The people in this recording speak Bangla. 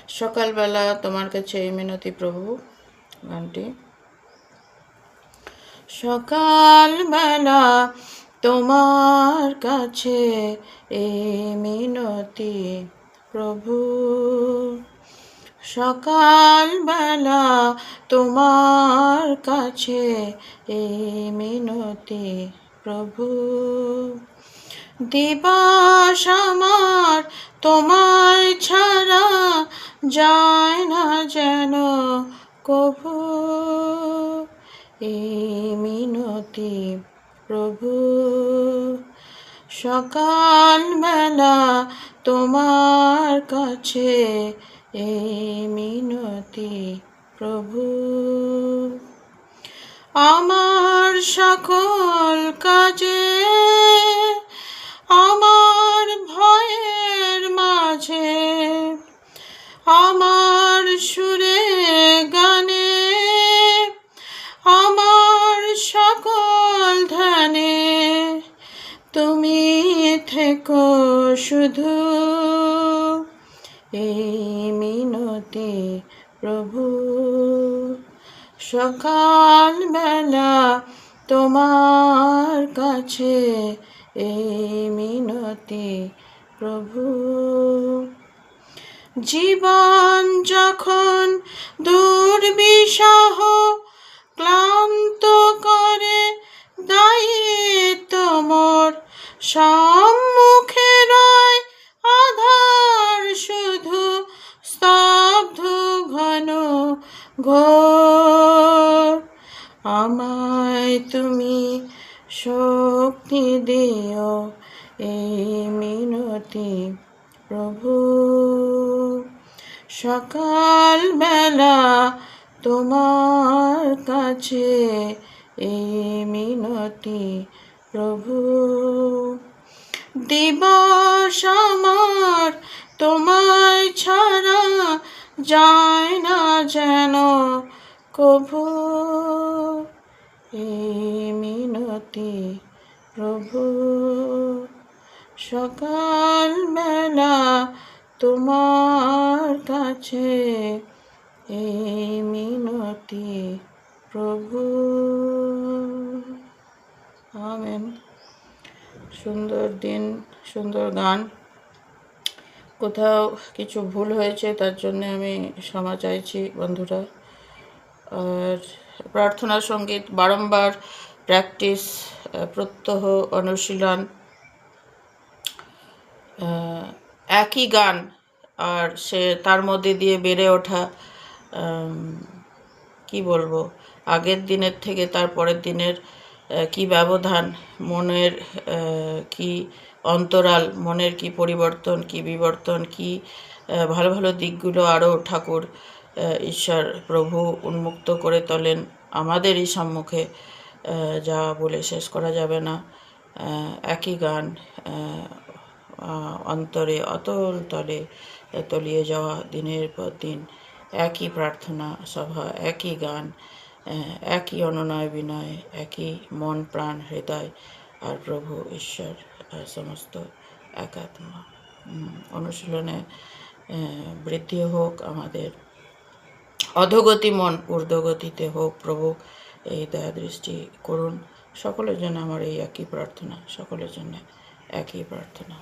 সকালবেলা তোমার কাছে এই মিনতি প্রভু, গানটি। সকালবেলা তোমার কাছে এই মিনতি প্রভু, সকালবেলা তোমার কাছে এই মিনতি প্রভু। দিবস আমার তোমায় ছাড়া যায় না যেন কভু, এই মিনতি প্রভু। সকালবেলা তোমার কাছে এই মিনতি প্রভু। আমার সকল কাজে, আমার ভয়ের মাঝে, আমার সুরে গানে, আমার সকল ধ্যানে তুমি থেকো শুধু, এই মিনতি প্রভু। সকালবেলা তোমার কাছে এই মিনতি প্রভু। জীবন যখন দুর্বিষহ ক্লান্ত করে দায়িত্ব মোর, সম্মুখে রয় আধার শুধু, স্তব্ধ ঘন ঘোর। আমায় তুমি শক্তি দিও, এই মিনতি প্রভু। সকালবেলা তোমার কাছে এই মিনতি প্রভু। দিবস আমার তোমায় ছাড়া যায় না যেন কভু, এই মিনতি প্রভু। সকালবেলা তোমার কাছে এই মিনতি প্রভু। আমেন। সুন্দর দিন, সুন্দর গান। কোথাও কিছু ভুল হয়েছে তার জন্য আমি ক্ষমা চাইছি বন্ধুরা। আর প্রার্থনা সঙ্গীত বারংবার প্র্যাকটিস, প্রত্যহ অনুশীলন, একই গান আর সে তার মধ্যে দিয়ে বেড়ে ওঠা, কি বলবো, আগের দিনের থেকে তার পরের দিনের কি ব্যবধান, মনের কি অন্তরাল, মনের কি পরিবর্তন, কি বিবর্তন, কি ভালো ভালো দিকগুলো আরও ঠাকুর ঈশ্বর প্রভু উন্মুক্ত করে তোলেন আমাদেরই সম্মুখে, যা বলে শেষ করা যাবে না। একই গান অন্তরে অতল তলে তলিয়ে যাওয়া দিনের পর দিন, একই প্রার্থনা সভা, একই গান, একই অনুনয় বিনয়, একই মন প্রাণ হৃদয়, আর প্রভু ঈশ্বর সমস্ত একাত্মা। অনুশীলনে বৃদ্ধি হোক আমাদের, অধোগতি মন ঊর্ধ্বগতিতে হোক প্রভু, এই দয়া দৃষ্টি করুন সকলের জন্য। আমার এই একই প্রার্থনা, সকলের জন্য একই প্রার্থনা।